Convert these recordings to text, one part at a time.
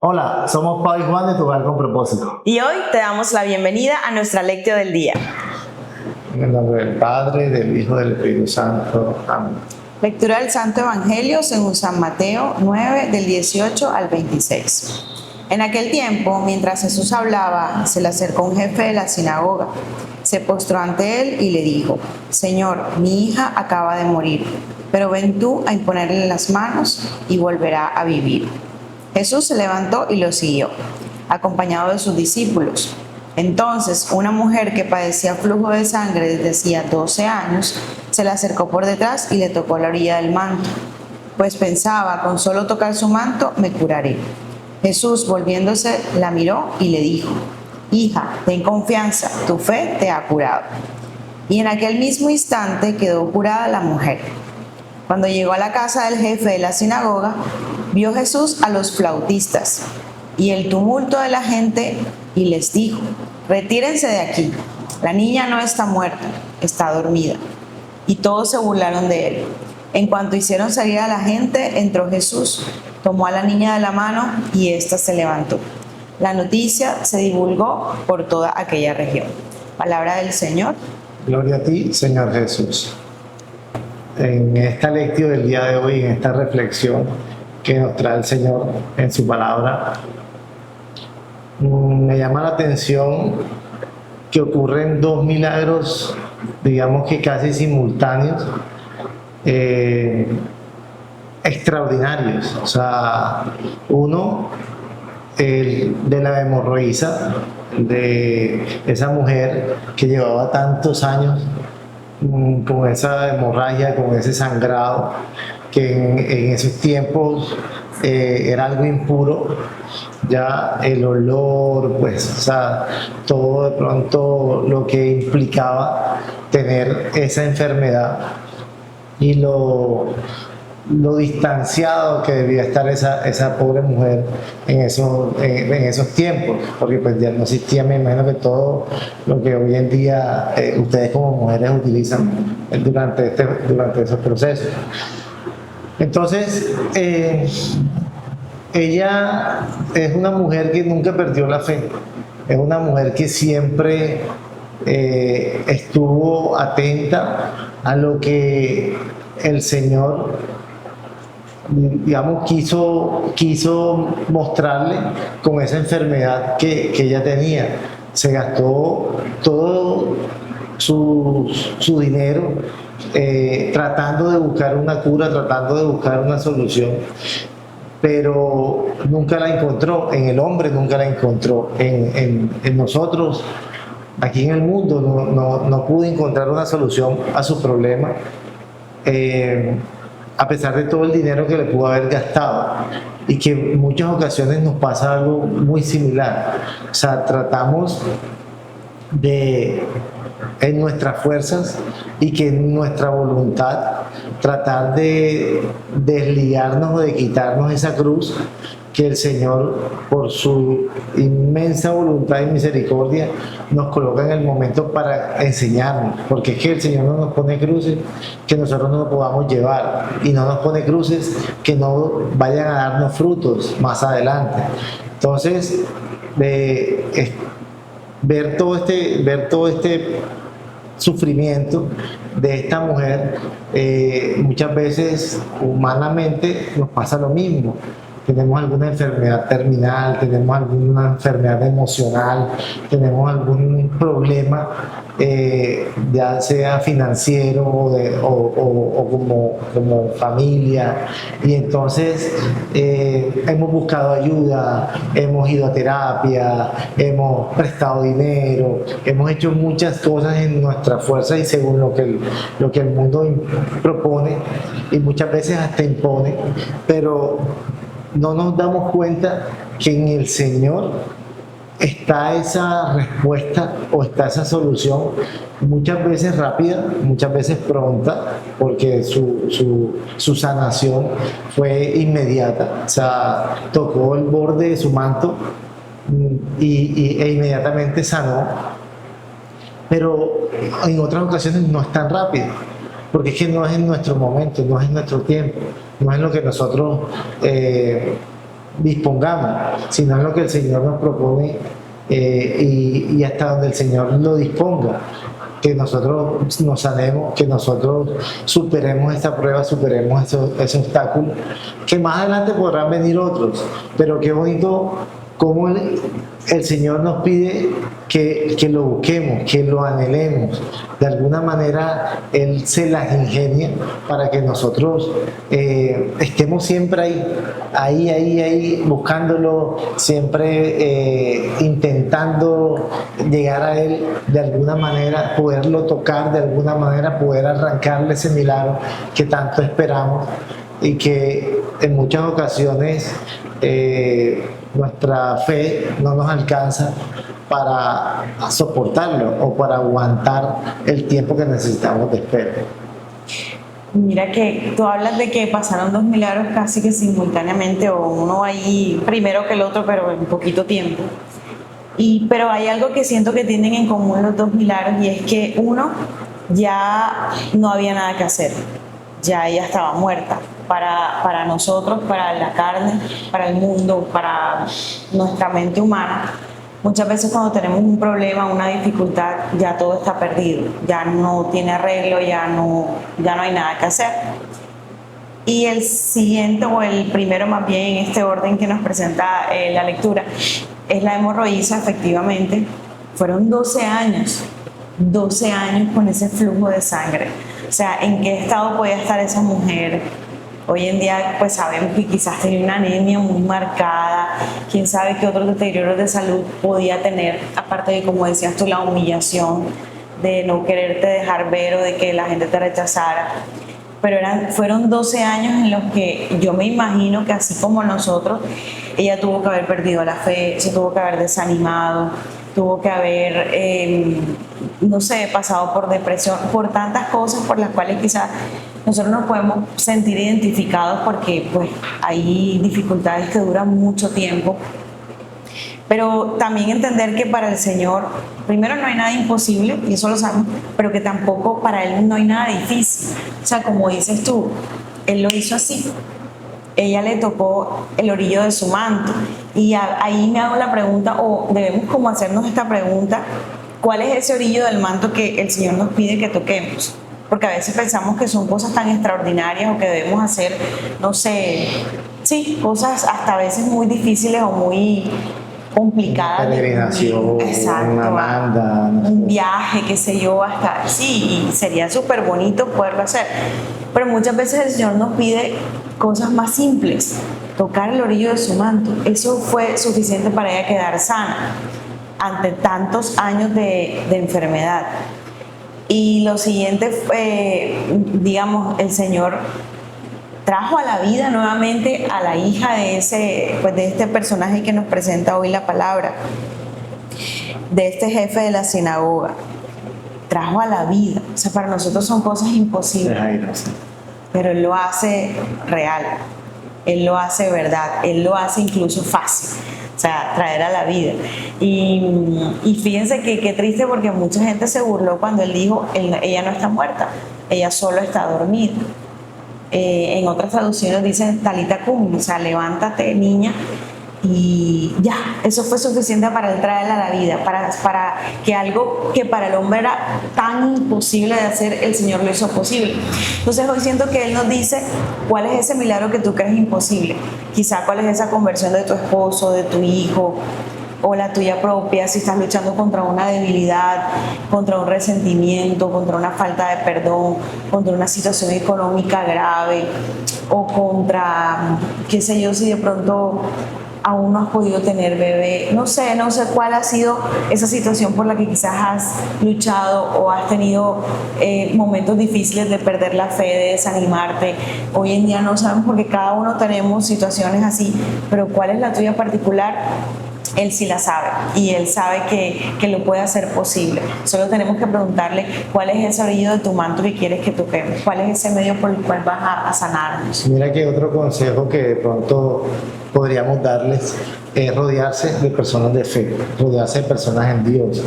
Hola, somos Pau y Juan de Tu Hogar con Propósito. Y hoy te damos la bienvenida a nuestra lectio del día. En el nombre del Padre, del Hijo y del Espíritu Santo. Amén. Lectura del Santo Evangelio según San Mateo 9, del 18 al 26. En aquel tiempo, mientras Jesús hablaba, se le acercó un jefe de la sinagoga. Se postró ante él y le dijo: Señor, mi hija acaba de morir, pero ven tú a imponerle las manos y volverá a vivir. Jesús se levantó y lo siguió, acompañado de sus discípulos. Entonces, una mujer que padecía flujo de sangre desde hacía 12 años, se le acercó por detrás y le tocó la orilla del manto, pues pensaba: con solo tocar su manto me curaré. Jesús, volviéndose, la miró y le dijo: Hija, ten confianza, tu fe te ha curado. Y en aquel mismo instante quedó curada la mujer. Cuando llegó a la casa del jefe de la sinagoga, vio Jesús a los flautistas y el tumulto de la gente y les dijo: Retírense de aquí, la niña no está muerta, está dormida. Y todos se burlaron de él. En cuanto hicieron salir a la gente, entró Jesús, tomó a la niña de la mano y ésta se levantó. La noticia se divulgó por toda aquella región. Palabra del Señor. Gloria a ti, Señor Jesús. En esta lectio del día de hoy, en esta reflexión que nos trae el Señor en su palabra, me llama la atención que ocurren dos milagros, digamos que casi simultáneos, extraordinarios. O sea, uno, el de la hemorroísa, de esa mujer que llevaba tantos años con esa hemorragia, con ese sangrado, que en esos tiempos era algo impuro. Ya el olor, pues, o sea, todo de pronto lo que implicaba tener esa enfermedad y lo distanciado que debía estar esa pobre mujer en esos tiempos, porque pues ya no existía, me imagino, que todo lo que hoy en día ustedes como mujeres utilizan durante esos procesos. Entonces, ella es una mujer que nunca perdió la fe, es una mujer que siempre estuvo atenta a lo que el Señor, digamos, quiso mostrarle con esa enfermedad que ella tenía. Se gastó todo su dinero tratando de buscar una cura, tratando de buscar una solución, pero nunca la encontró en el hombre, nunca la encontró en nosotros. Aquí en el mundo no pudo encontrar una solución a su problema, a pesar de todo el dinero que le pudo haber gastado, y que en muchas ocasiones nos pasa algo muy similar. O sea, tratamos de, en nuestras fuerzas y que en nuestra voluntad, tratar de desligarnos o de quitarnos esa cruz que el Señor, por su inmensa voluntad y misericordia, nos coloca en el momento para enseñarnos, porque es que el Señor no nos pone cruces que nosotros no podamos llevar, y no nos pone cruces que no vayan a darnos frutos más adelante. Entonces, ver todo este sufrimiento de esta mujer, muchas veces humanamente nos pasa lo mismo. Tenemos alguna enfermedad terminal, tenemos alguna enfermedad emocional, tenemos algún problema, ya sea financiero o como familia, y entonces hemos buscado ayuda, hemos ido a terapia, hemos prestado dinero, hemos hecho muchas cosas en nuestra fuerza y según lo que el mundo propone, y muchas veces hasta impone, pero no nos damos cuenta que en el Señor está esa respuesta o está esa solución, muchas veces rápida, muchas veces pronta, porque su sanación fue inmediata. O sea, tocó el borde de su manto e inmediatamente sanó. Pero en otras ocasiones no es tan rápido, porque es que no es en nuestro momento, no es en nuestro tiempo, no es lo que nosotros dispongamos, sino en lo que el Señor nos propone y hasta donde el Señor lo disponga. Que nosotros nos sanemos, que nosotros superemos esta prueba, superemos ese obstáculo, que más adelante podrán venir otros, pero qué bonito cómo el Señor nos pide que lo busquemos, que lo anhelemos. De alguna manera Él se las ingenia para que nosotros estemos siempre ahí, buscándolo, siempre intentando llegar a Él de alguna manera, poderlo tocar de alguna manera, poder arrancarle ese milagro que tanto esperamos y que en muchas ocasiones nuestra fe no nos alcanza para soportarlo o para aguantar el tiempo que necesitamos de espera. Mira que tú hablas de que pasaron 2 milagros casi que simultáneamente, o uno ahí primero que el otro, pero en poquito tiempo. Pero hay algo que siento que tienen en común los 2 milagros, y es que uno, ya no había nada que hacer, ya ella estaba muerta. Para nosotros, para la carne, para el mundo, para nuestra mente humana, muchas veces cuando tenemos un problema, una dificultad, ya todo está perdido, ya no tiene arreglo, ya no hay nada que hacer. Y el siguiente, o el primero más bien en este orden que nos presenta la lectura, es la hemorroísa. Efectivamente, fueron 12 años con ese flujo de sangre. O sea, ¿en qué estado podía estar esa mujer? Hoy en día pues sabemos que quizás tenía una anemia muy marcada, quién sabe qué otros deterioros de salud podía tener, aparte de, como decías tú, la humillación de no quererte dejar ver o de que la gente te rechazara. Pero fueron 12 años en los que yo me imagino que, así como nosotros, ella tuvo que haber perdido la fe, se tuvo que haber desanimado, tuvo que haber, no sé, pasado por depresión, por tantas cosas por las cuales quizás nosotros nos podemos sentir identificados, porque pues hay dificultades que duran mucho tiempo. Pero también entender que para el Señor, primero, no hay nada imposible, y eso lo sabemos, pero que tampoco para Él no hay nada difícil. O sea, como dices tú, Él lo hizo así. Ella le tocó el orillo de su manto. Y ahí me hago la pregunta, o debemos como hacernos esta pregunta: ¿cuál es ese orillo del manto que el Señor nos pide que toquemos? Porque a veces pensamos que son cosas tan extraordinarias, o que debemos hacer, no sé, sí, cosas hasta a veces muy difíciles o muy complicadas. Una peregrinación, exacto, una manda, un viaje, qué sé yo, hasta, sí, y sería súper bonito poderlo hacer. Pero muchas veces el Señor nos pide cosas más simples, tocar el orillo de su manto. Eso fue suficiente para ella quedar sana ante tantos años de enfermedad. Y lo siguiente, digamos, el Señor trajo a la vida nuevamente a la hija de este personaje que nos presenta hoy la palabra, de este jefe de la sinagoga. Trajo a la vida. O sea, para nosotros son cosas imposibles, pero Él lo hace real, Él lo hace verdad, Él lo hace incluso fácil. O sea, traer a la vida. Y fíjense que qué triste, porque mucha gente se burló cuando Él dijo: ella no está muerta, ella solo está dormida. En otras traducciones dicen talita cum, o sea, levántate, niña. Y ya, eso fue suficiente para Él traerla a la vida, para que algo que para el hombre era tan imposible de hacer, el Señor lo hizo posible. Entonces hoy siento que Él nos dice: ¿cuál es ese milagro que tú crees imposible? Quizá cuál es esa conversión de tu esposo, de tu hijo, o la tuya propia, si estás luchando contra una debilidad, contra un resentimiento, contra una falta de perdón, contra una situación económica grave, o contra, qué sé yo, si de pronto aún no has podido tener bebé. No sé cuál ha sido esa situación por la que quizás has luchado, o has tenido momentos difíciles de perder la fe, de desanimarte. Hoy en día no sabemos, porque cada uno tenemos situaciones así, pero ¿cuál es la tuya particular? Él sí la sabe, y Él sabe que lo puede hacer posible. Solo tenemos que preguntarle: ¿cuál es ese orillo de tu manto que quieres que toquemos? ¿Cuál es ese medio por el cual vas a sanarnos? Mira que otro consejo que de pronto podríamos darles es rodearse de personas de fe, rodearse de personas en Dios,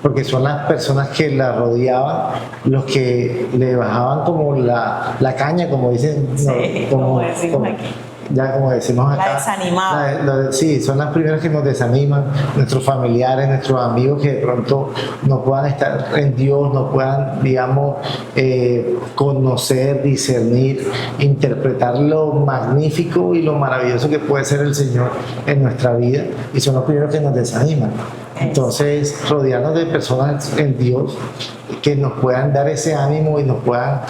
porque son las personas que la rodeaban los que le bajaban como la caña, como dicen, sí, como decimos aquí. ya como decimos acá. La desanimada. Sí, son las primeras que nos desaniman, nuestros familiares, nuestros amigos que de pronto no puedan estar en Dios, no puedan, digamos, conocer, discernir, interpretar lo magnífico y lo maravilloso que puede ser el Señor en nuestra vida, y son los primeros que nos desaniman. Entonces, rodearnos de personas en Dios que nos puedan dar ese ánimo y nos puedan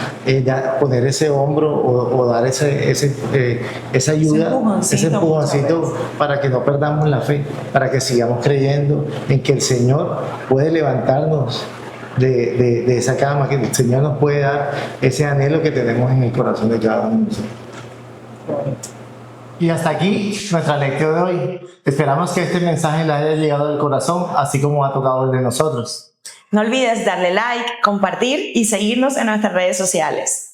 poner ese hombro o dar esa ayuda, ese empujoncito para que no perdamos la fe, para que sigamos creyendo en que el Señor puede levantarnos de esa cama, que el Señor nos puede dar ese anhelo que tenemos en el corazón de cada uno de nosotros. Y hasta aquí nuestra lección de hoy. Esperamos que este mensaje le haya llegado al corazón, así como ha tocado el de nosotros. No olvides darle like, compartir y seguirnos en nuestras redes sociales.